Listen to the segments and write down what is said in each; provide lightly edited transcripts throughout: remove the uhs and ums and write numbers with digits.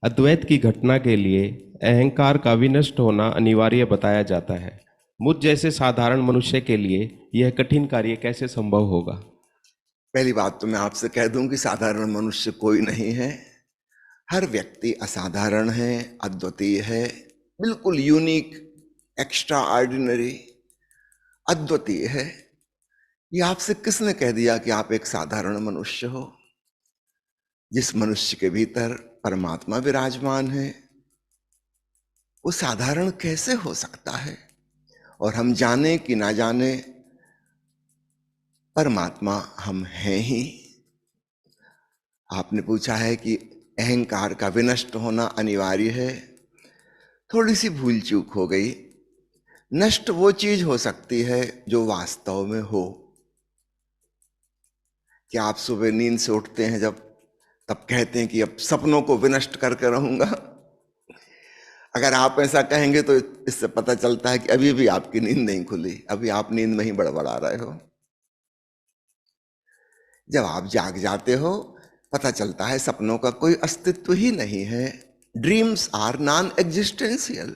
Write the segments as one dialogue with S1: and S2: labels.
S1: अद्वैत की घटना के लिए अहंकार का विनष्ट होना अनिवार्य बताया जाता है। मुझ जैसे साधारण मनुष्य के लिए यह कठिन कार्य कैसे संभव होगा?
S2: पहली बात तो मैं आपसे कह दूं कि साधारण मनुष्य कोई नहीं है। हर व्यक्ति असाधारण है, अद्वितीय है, बिल्कुल यूनिक, एक्स्ट्रा ऑर्डिनरी, अद्वितीय है। ये आपसे किसने कह दिया कि आप एक साधारण मनुष्य हो? जिस मनुष्य के भीतर परमात्मा विराजमान है, वो साधारण कैसे हो सकता है? और हम जाने कि ना जाने, परमात्मा हम हैं ही। आपने पूछा है कि अहंकार का विनष्ट होना अनिवार्य है। थोड़ी सी भूल चूक हो गई। नष्ट वो चीज हो सकती है जो वास्तव में हो। कि आप सुबह नींद से उठते हैं जब, तब कहते हैं कि अब सपनों को विनष्ट करके रहूंगा। अगर आप ऐसा कहेंगे तो इससे पता चलता है कि अभी भी आपकी नींद नहीं खुली, अभी आप नींद में ही बड़बड़ा रहे हो। जब आप जाग जाते हो, पता चलता है सपनों का कोई अस्तित्व ही नहीं है। Dreams are non existential.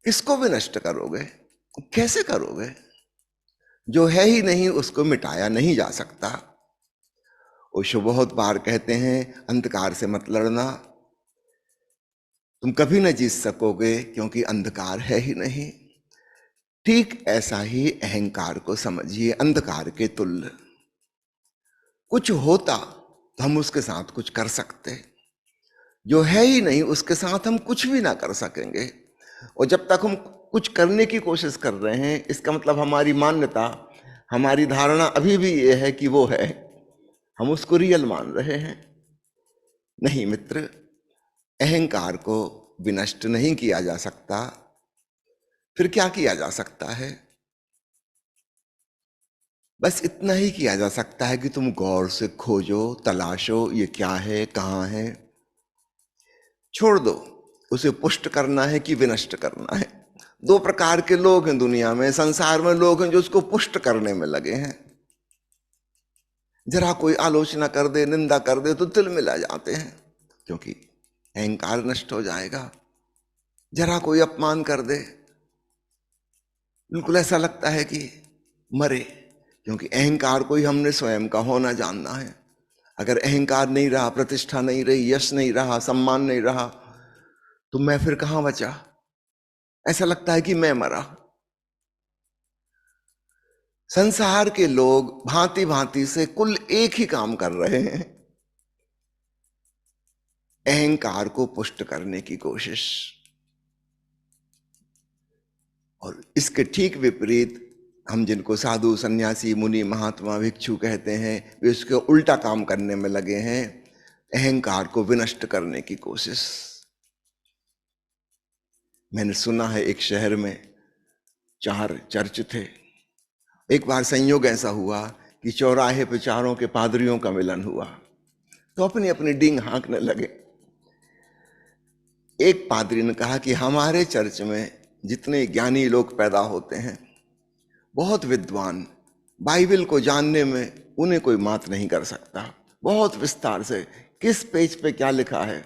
S2: किसको विनष्ट करोगे? कैसे करोगे? जो है ही नहीं उसको मिटाया नहीं जा सकता। ओशो बहुत बार कहते हैं, अंधकार से मत लड़ना, तुम कभी न जीत सकोगे क्योंकि अंधकार है ही नहीं। ठीक ऐसा ही अहंकार को समझिए, अंधकार के तुल्य। कुछ होता तो हम उसके साथ कुछ कर सकते, जो है ही नहीं उसके साथ हम कुछ भी ना कर सकेंगे। और जब तक हम कुछ करने की कोशिश कर रहे हैं, इसका मतलब हमारी मान्यता, हमारी धारणा अभी भी ये है कि वो है, हम उसको रियल मान रहे हैं। नहीं मित्र, अहंकार को विनष्ट नहीं किया जा सकता। फिर क्या किया जा सकता है? बस इतना ही किया जा सकता है कि तुम गौर से खोजो, तलाशो, ये क्या है, कहां है। छोड़ दो उसे पुष्ट करना है कि विनष्ट करना है। दो प्रकार के लोग हैं दुनिया में, संसार में लोग हैं जो उसको पुष्ट करने में लगे हैं। जरा कोई आलोचना कर दे, निंदा कर दे तो तिल मिला जाते हैं, क्योंकि अहंकार नष्ट हो जाएगा। जरा कोई अपमान कर दे, बिल्कुल ऐसा लगता है कि मरे, क्योंकि अहंकार को ही हमने स्वयं का होना जानना है। अगर अहंकार नहीं रहा, प्रतिष्ठा नहीं रही, यश नहीं रहा, सम्मान नहीं रहा, तो मैं फिर कहां बचा? ऐसा लगता है कि मैं मरा। संसार के लोग भांति भांति से कुल एक ही काम कर रहे हैं, अहंकार को पुष्ट करने की कोशिश। और इसके ठीक विपरीत हम जिनको साधु, सन्यासी, मुनि, महात्मा, भिक्षु कहते हैं, वे उसके उल्टा काम करने में लगे हैं, अहंकार को विनष्ट करने की कोशिश। मैंने सुना है एक शहर में 4 चर्च थे। एक बार संयोग ऐसा हुआ कि चौराहे पे चारों के पादरियों का मिलन हुआ, तो अपनी अपनी डींग हाँकने लगे। एक पादरी ने कहा कि हमारे चर्च में जितने ज्ञानी लोग पैदा होते हैं, बहुत विद्वान, बाइबल को जानने में उन्हें कोई मात नहीं कर सकता। बहुत विस्तार से किस पेज पे क्या लिखा है,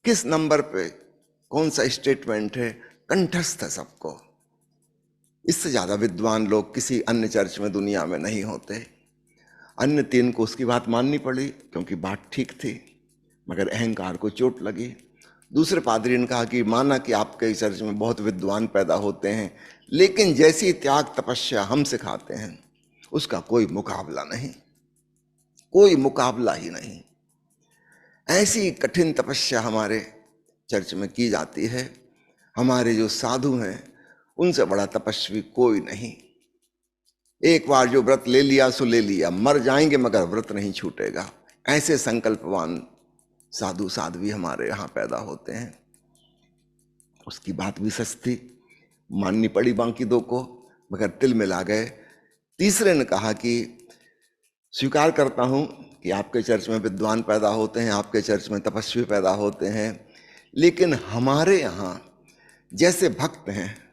S2: किस नंबर पे कौन सा स्टेटमेंट है, कंठस्थ है सबको। इससे ज्यादा विद्वान लोग किसी अन्य चर्च में दुनिया में नहीं होते। अन्य 3 को उसकी बात माननी पड़ी क्योंकि बात ठीक थी, मगर अहंकार को चोट लगी। दूसरे पादरी ने कहा कि माना कि आपके चर्च में बहुत विद्वान पैदा होते हैं, लेकिन जैसी त्याग तपस्या हम सिखाते हैं उसका कोई मुकाबला नहीं, कोई मुकाबला ही नहीं। ऐसी कठिन तपस्या हमारे चर्च में की जाती है। हमारे जो साधु हैं उनसे बड़ा तपस्वी कोई नहीं। एक बार जो व्रत ले लिया सो ले लिया, मर जाएंगे मगर व्रत नहीं छूटेगा। ऐसे संकल्पवान साधु साध्वी हमारे यहाँ पैदा होते हैं। उसकी बात भी सच थी, माननी पड़ी बाकी 2 को, मगर तिल मिला गए। तीसरे ने कहा कि स्वीकार करता हूं कि आपके चर्च में विद्वान पैदा होते हैं, आपके चर्च में तपस्वी पैदा होते हैं, लेकिन हमारे यहाँ जैसे भक्त हैं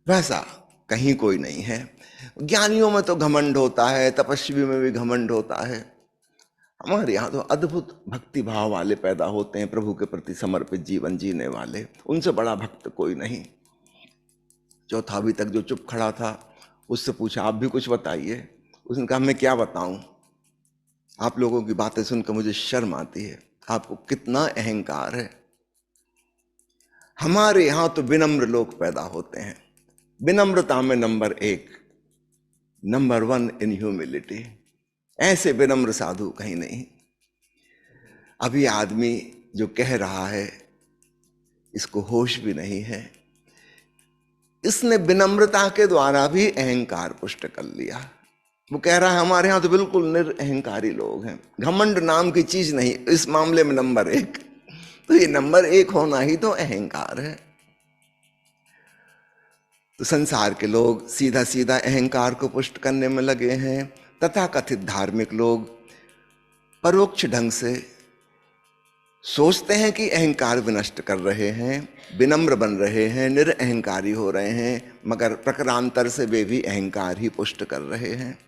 S2: वैसा कहीं कोई नहीं है। ज्ञानियों में तो घमंड होता है, तपस्वी में भी घमंड होता है, हमारे यहाँ तो अद्भुत भक्ति भाव वाले पैदा होते हैं, प्रभु के प्रति समर्पित जीवन जीने वाले, उनसे बड़ा भक्त कोई नहीं। चौथा अभी तक जो चुप खड़ा था, उससे पूछा आप भी कुछ बताइए। उसने कहा मैं क्या बताऊं, आप लोगों की बातें सुनकर मुझे शर्म आती है, आपको कितना अहंकार है। हमारे यहां तो विनम्र लोग पैदा होते हैं, विनम्रता में नंबर 1, नंबर 1 इन ह्यूमिलिटी। ऐसे विनम्र साधु कहीं नहीं। अभी आदमी जो कह रहा है इसको होश भी नहीं है, इसने विनम्रता के द्वारा भी अहंकार पुष्ट कर लिया। वो कह रहा है हमारे यहां तो बिल्कुल निरअहंकारी लोग हैं, घमंड नाम की चीज नहीं, इस मामले में नंबर 1। तो ये नंबर 1 होना ही तो अहंकार है। तो संसार के लोग सीधा सीधा अहंकार को पुष्ट करने में लगे हैं, तथा कथित धार्मिक लोग परोक्ष ढंग से सोचते हैं कि अहंकार विनष्ट कर रहे हैं, विनम्र बन रहे हैं, निरअहंकारी हो रहे हैं, मगर प्रकरांतर से वे भी अहंकार ही पुष्ट कर रहे हैं।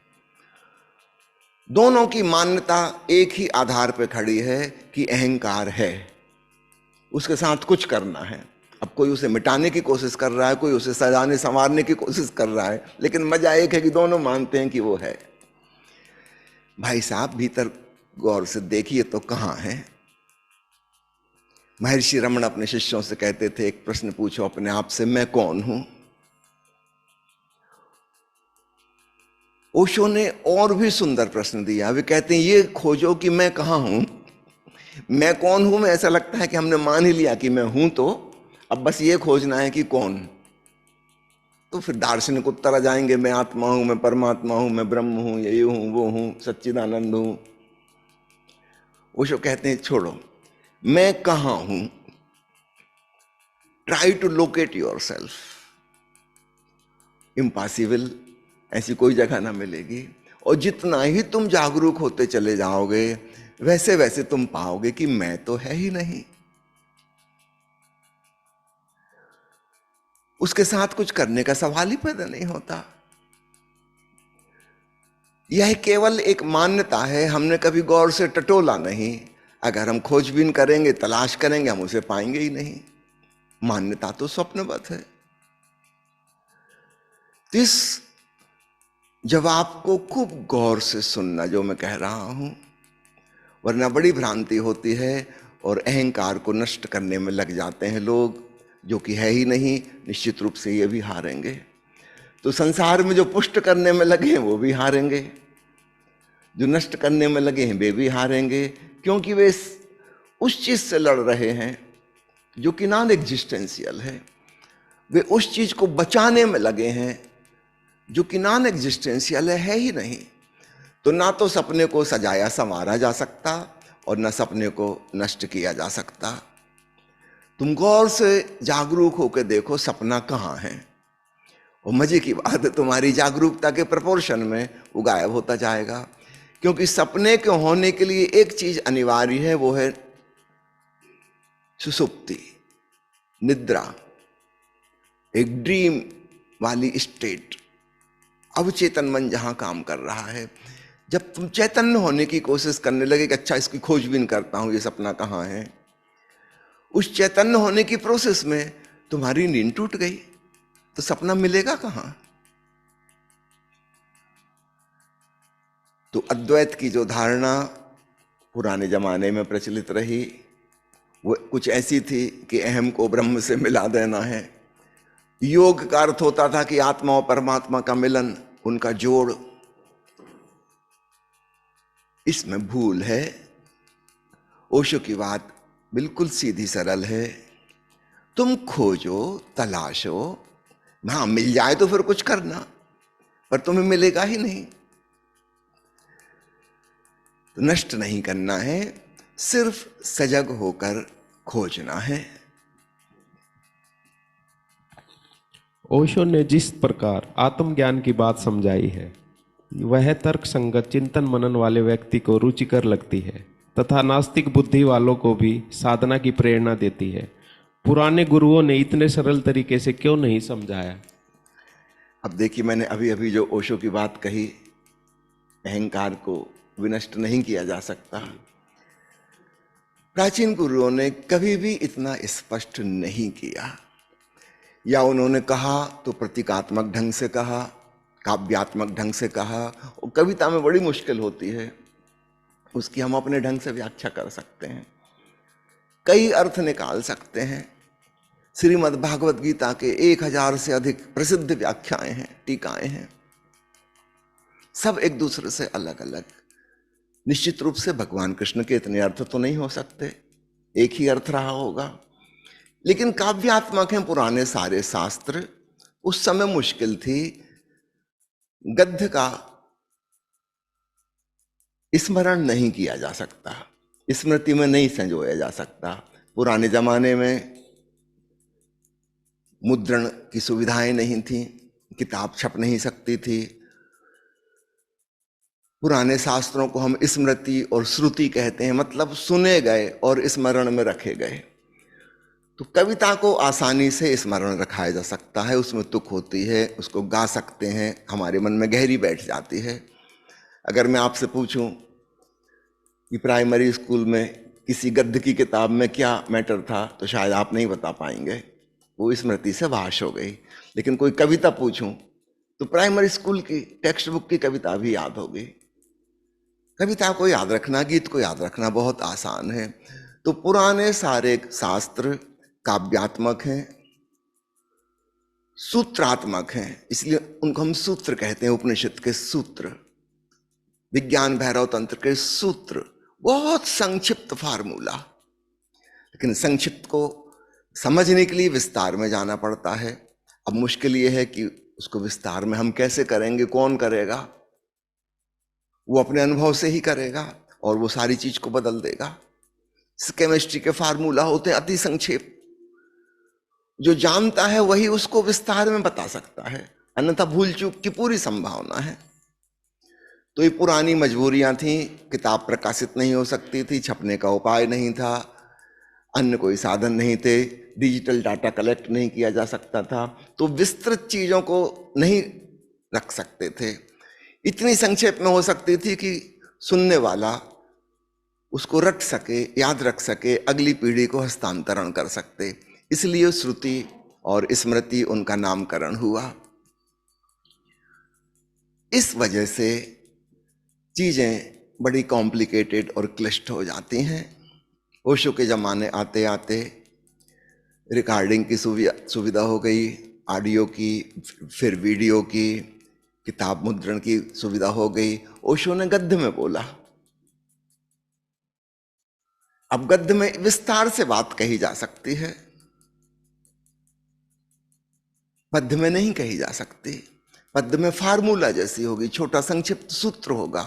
S2: दोनों की मान्यता एक ही आधार पर खड़ी है कि अहंकार है, उसके साथ कुछ करना है। अब कोई उसे मिटाने की कोशिश कर रहा है, कोई उसे सजाने संवारने की कोशिश कर रहा है, लेकिन मजा एक है कि दोनों मानते हैं कि वो है। भाई साहब भीतर गौर से देखिए तो कहां है। महर्षि रमण अपने शिष्यों से कहते थे, एक प्रश्न पूछो अपने आप से, मैं कौन हूं। ओशो ने और भी सुंदर प्रश्न दिया। वे कहते हैं ये खोजो कि मैं कहां हूं। मैं कौन हूं में ऐसा लगता है कि हमने मान ही लिया कि मैं हूं, तो अब बस ये खोजना है कि कौन। तो फिर दार्शनिक उत्तर आ जाएंगे, मैं आत्मा हूं, मैं परमात्मा हूं, मैं ब्रह्म हूं, ये हूं, वो हूं, सच्चिदानंद हूं। ओशो कहते हैं छोड़ो, मैं कहां हूं, try to locate yourself. Impossible, ऐसी कोई जगह ना मिलेगी। और जितना ही तुम जागरूक होते चले जाओगे, वैसे वैसे तुम पाओगे कि मैं तो है ही नहीं। उसके साथ कुछ करने का सवाल ही पैदा नहीं होता। यह केवल एक मान्यता है, हमने कभी गौर से टटोला नहीं। अगर हम खोजबीन करेंगे, तलाश करेंगे, हम उसे पाएंगे ही नहीं। मान्यता तो स्वप्नवत है। इस जवाब को खूब गौर से सुनना जो मैं कह रहा हूं, वरना बड़ी भ्रांति होती है और अहंकार को नष्ट करने में लग जाते हैं लोग, जो कि है ही नहीं। निश्चित रूप से ये भी हारेंगे। तो संसार में जो पुष्ट करने में लगे हैं वो भी हारेंगे, जो नष्ट करने में लगे हैं वे भी हारेंगे, क्योंकि वे उस चीज से लड़ रहे हैं जो कि नॉन एग्जिस्टेंशियल है। वे उस चीज को बचाने में लगे हैं जो कि नॉन एग्जिस्टेंशियल है ही नहीं। तो ना तो सपने को सजाया संवारा जा सकता और ना सपने को नष्ट किया जा सकता। तुम गौर से जागरूक होकर देखो सपना कहाँ है, और मजे की बात है तुम्हारी जागरूकता के प्रपोर्शन में वो गायब होता जाएगा। क्योंकि सपने के होने के लिए एक चीज अनिवार्य है, वो है सुसुप्ति, निद्रा, एक ड्रीम वाली स्टेट। अवचेतन मन जहां काम कर रहा है। जब तुम चैतन्य होने की कोशिश करने लगे कि अच्छा इसकी खोजबीन करता हूं, ये सपना कहां है, उस चैतन्य होने की प्रोसेस में तुम्हारी नींद टूट गई, तो सपना मिलेगा कहां। तो अद्वैत की जो धारणा पुराने जमाने में प्रचलित रही, वो कुछ ऐसी थी कि अहम को ब्रह्म से मिला देना है। योग का अर्थ होता था कि आत्मा और परमात्मा का मिलन, उनका जोड़। इसमें भूल है। ओशो की बात बिल्कुल सीधी सरल है। तुम खोजो, तलाशो, हाँ मिल जाए तो फिर कुछ करना, पर तुम्हें मिलेगा ही नहीं। तो नष्ट नहीं करना है, सिर्फ सजग होकर खोजना है।
S1: ओशो ने जिस प्रकार आत्मज्ञान की बात समझाई है, वह तर्क संगत चिंतन मनन वाले व्यक्ति को रुचिकर लगती है, तथा नास्तिक बुद्धि वालों को भी साधना की प्रेरणा देती है। पुराने गुरुओं ने इतने सरल तरीके से क्यों नहीं समझाया?
S2: अब देखिए, मैंने अभी अभी जो ओशो की बात कही, अहंकार को विनष्ट नहीं किया जा सकता। प्राचीन गुरुओं ने कभी भी इतना स्पष्ट नहीं किया, या उन्होंने कहा तो प्रतीकात्मक ढंग से कहा, काव्यात्मक ढंग से कहा। और कविता में बड़ी मुश्किल होती है, उसकी हम अपने ढंग से व्याख्या कर सकते हैं, कई अर्थ निकाल सकते हैं। श्रीमद् भागवत गीता के 1000 से अधिक प्रसिद्ध व्याख्याएं हैं, टीकाएं हैं, सब एक दूसरे से अलग अलग। निश्चित रूप से भगवान कृष्ण के इतने अर्थ तो नहीं हो सकते, एक ही अर्थ रहा होगा, लेकिन काव्यात्मक हैं पुराने सारे शास्त्र। उस समय मुश्किल थी, गद्य का स्मरण नहीं किया जा सकता, स्मृति में नहीं संजोया जा सकता। पुराने जमाने में मुद्रण की सुविधाएं नहीं थी, किताब छप नहीं सकती थी। पुराने शास्त्रों को हम स्मृति और श्रुति कहते हैं, मतलब सुने गए और स्मरण में रखे गए। तो कविता को आसानी से स्मरण रखाया जा सकता है, उसमें तुक होती है, उसको गा सकते हैं, हमारे मन में गहरी बैठ जाती है। अगर मैं आपसे पूछूं कि प्राइमरी स्कूल में किसी गद्य की किताब में क्या मैटर था, तो शायद आप नहीं बता पाएंगे, वो स्मृति से वाश हो गई। लेकिन कोई कविता पूछूं तो प्राइमरी स्कूल की टेक्स्ट बुक की कविता भी याद होगी। कविता को याद रखना, गीत को याद रखना बहुत आसान है। तो पुराने सारे शास्त्र काव्यात्मक हैं, सूत्रात्मक हैं, इसलिए उनको हम सूत्र कहते हैं। उपनिषद के सूत्र, विज्ञान भैरव तंत्र के सूत्र, बहुत संक्षिप्त फार्मूला। लेकिन संक्षिप्त को समझने के लिए विस्तार में जाना पड़ता है। अब मुश्किल ये है कि उसको विस्तार में हम कैसे करेंगे, कौन करेगा? वो अपने अनुभव से ही करेगा और वो सारी चीज को बदल देगा। केमिस्ट्री के फार्मूला होते हैं अति संक्षेप, जो जानता है वही उसको विस्तार में बता सकता है, अन्यथा भूल चूक की पूरी संभावना है। तो ये पुरानी मजबूरियां थी, किताब प्रकाशित नहीं हो सकती थी, छपने का उपाय नहीं था, अन्य कोई साधन नहीं थे, डिजिटल डाटा कलेक्ट नहीं किया जा सकता था, तो विस्तृत चीजों को नहीं रख सकते थे। इतनी संक्षेप में हो सकती थी कि सुनने वाला उसको रख सके, याद रख सके, अगली पीढ़ी को हस्तांतरण कर सकते। इसलिए श्रुति और स्मृति उनका नामकरण हुआ। इस वजह से चीजें बड़ी कॉम्प्लिकेटेड और क्लिष्ट हो जाती हैं। ओशो के जमाने आते आते रिकॉर्डिंग की सुविधा हो गई, ऑडियो की, फिर वीडियो की, किताब मुद्रण की सुविधा हो गई। ओशो ने गद्य में बोला। अब गद्य में विस्तार से बात कही जा सकती है, पद्य में नहीं कही जा सकती। पद्य में फार्मूला जैसी होगी, छोटा संक्षिप्त सूत्र होगा।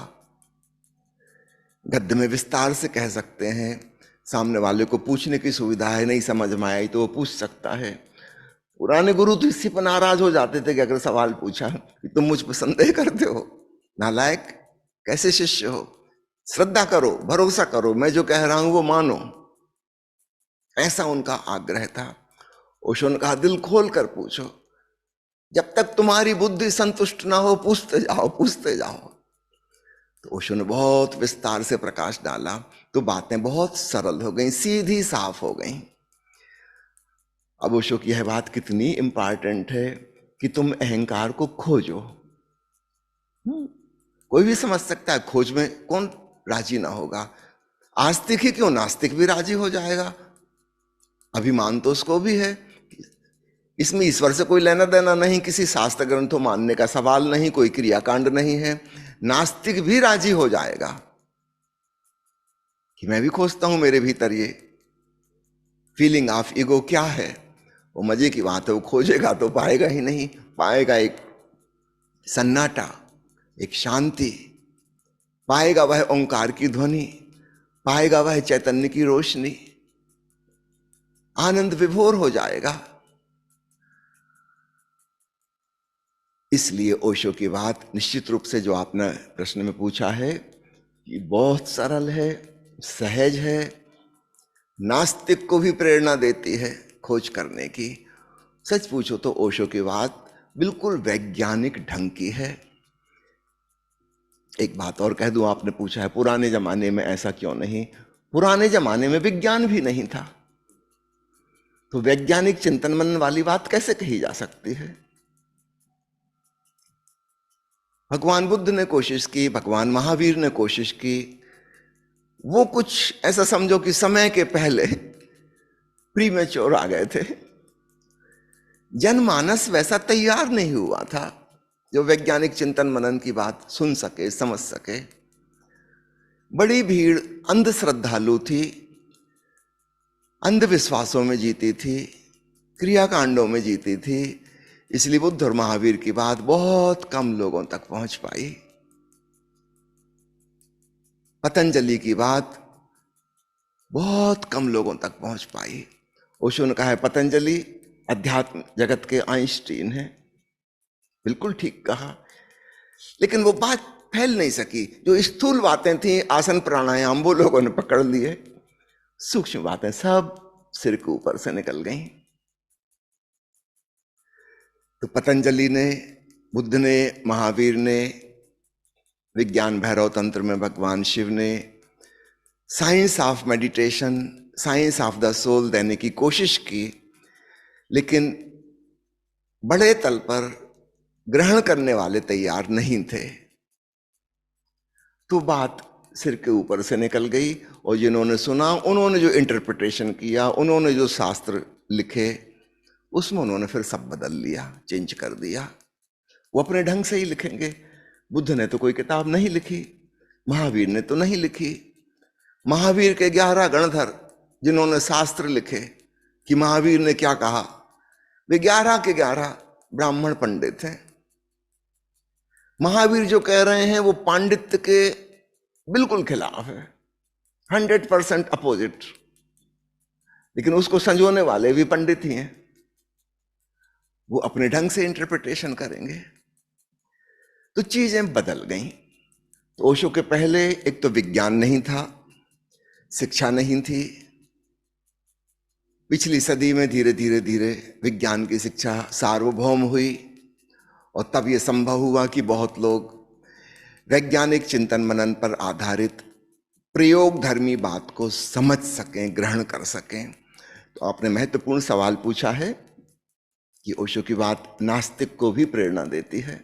S2: गद्य में विस्तार से कह सकते हैं, सामने वाले को पूछने की सुविधा है, नहीं समझ में आई तो वो पूछ सकता है। पुराने गुरु तो इसी पर नाराज हो जाते थे कि अगर सवाल पूछा कि तुम मुझ पर संदेह करते हो, नालायक, कैसे शिष्य हो, श्रद्धा करो, भरोसा करो, मैं जो कह रहा हूं वो मानो। ऐसा उनका आग्रह था। ओशो ने कहा दिल खोल कर पूछो, जब तक तुम्हारी बुद्धि संतुष्ट ना हो पूछते जाओ, पूछते जाओ। तो ओशो ने बहुत विस्तार से प्रकाश डाला, तो बातें बहुत सरल हो गई, सीधी साफ हो गई। अब ओशो की यह बात कितनी इंपॉर्टेंट है कि तुम अहंकार को खोजो। कोई भी समझ सकता है, खोज में कौन राजी ना होगा। आस्तिक ही क्यों, नास्तिक भी राजी हो जाएगा। अभिमान तो उसको भी है। इसमें ईश्वर से कोई लेना देना नहीं, किसी शास्त्र ग्रंथों मानने का सवाल नहीं, कोई क्रियाकांड नहीं है। नास्तिक भी राजी हो जाएगा कि मैं भी खोजता हूं, मेरे भीतर ये फीलिंग ऑफ ईगो क्या है। वो मजे की बात है, वो खोजेगा तो पाएगा ही नहीं। पाएगा एक सन्नाटा, एक शांति, पाएगा वह ओंकार की ध्वनि, पाएगा वह चैतन्य की रोशनी, आनंद विभोर हो जाएगा। इसलिए ओशो की बात निश्चित रूप से जो आपने प्रश्न में पूछा है, ये बहुत सरल है, सहज है, नास्तिक को भी प्रेरणा देती है खोज करने की। सच पूछो तो ओशो की बात बिल्कुल वैज्ञानिक ढंग की है। एक बात और कह दूं, आपने पूछा है पुराने जमाने में ऐसा क्यों नहीं। पुराने जमाने में विज्ञान भी नहीं था, तो वैज्ञानिक चिंतन मनन वाली बात कैसे कही जा सकती है। भगवान बुद्ध ने कोशिश की, भगवान महावीर ने कोशिश की, वो कुछ ऐसा समझो कि समय के पहले प्रीमेच्योर आ गए थे। जनमानस वैसा तैयार नहीं हुआ था जो वैज्ञानिक चिंतन मनन की बात सुन सके, समझ सके। बड़ी भीड़ अंधश्रद्धालु थी, अंधविश्वासों में जीती थी, क्रियाकांडों में जीती थी, इसलिए बुद्ध और महावीर की बात बहुत कम लोगों तक पहुंच पाई। पतंजलि की बात बहुत कम लोगों तक पहुंच पाई। ओशो ने कहा है पतंजलि अध्यात्म जगत के आइंस्टीन हैं, बिल्कुल ठीक कहा, लेकिन वो बात फैल नहीं सकी। जो स्थूल बातें थी, आसन प्राणायाम, वो लोगों ने पकड़ लिए, सूक्ष्म बातें सब सिर के ऊपर से निकल गईं। तो पतंजलि ने, बुद्ध ने, महावीर ने, विज्ञान भैरव तंत्र में भगवान शिव ने science of meditation, science of the soul देने की कोशिश की, लेकिन बड़े तल पर ग्रहण करने वाले तैयार नहीं थे। तो बात सिर के ऊपर से निकल गई, और जिन्होंने सुना, उन्होंने जो इंटरप्रिटेशन किया, उन्होंने जो शास्त्र लिखे, उसमें उन्होंने फिर सब बदल लिया, चेंज कर दिया। वो अपने ढंग से ही लिखेंगे। बुद्ध ने तो कोई किताब नहीं लिखी, महावीर ने तो नहीं लिखी। महावीर के 11 गणधर जिन्होंने शास्त्र लिखे कि महावीर ने क्या कहा, वे 11 के 11 ब्राह्मण पंडित हैं। महावीर जो कह रहे हैं वो पांडित्य के बिल्कुल खिलाफ है, 100% अपोजिट, लेकिन उसको संजोने वाले भी पंडित ही हैं, वो अपने ढंग से इंटरप्रिटेशन करेंगे। तो चीजें बदल गईं। तो ओशो के पहले एक तो विज्ञान नहीं था, शिक्षा नहीं थी। पिछली सदी में धीरे धीरे धीरे विज्ञान की शिक्षा सार्वभौम हुई, और तब यह संभव हुआ कि बहुत लोग वैज्ञानिक चिंतन मनन पर आधारित प्रयोग धर्मी बात को समझ सकें, ग्रहण कर सकें। तो आपने महत्वपूर्ण सवाल पूछा है कि ओशो की बात नास्तिक को भी प्रेरणा देती है।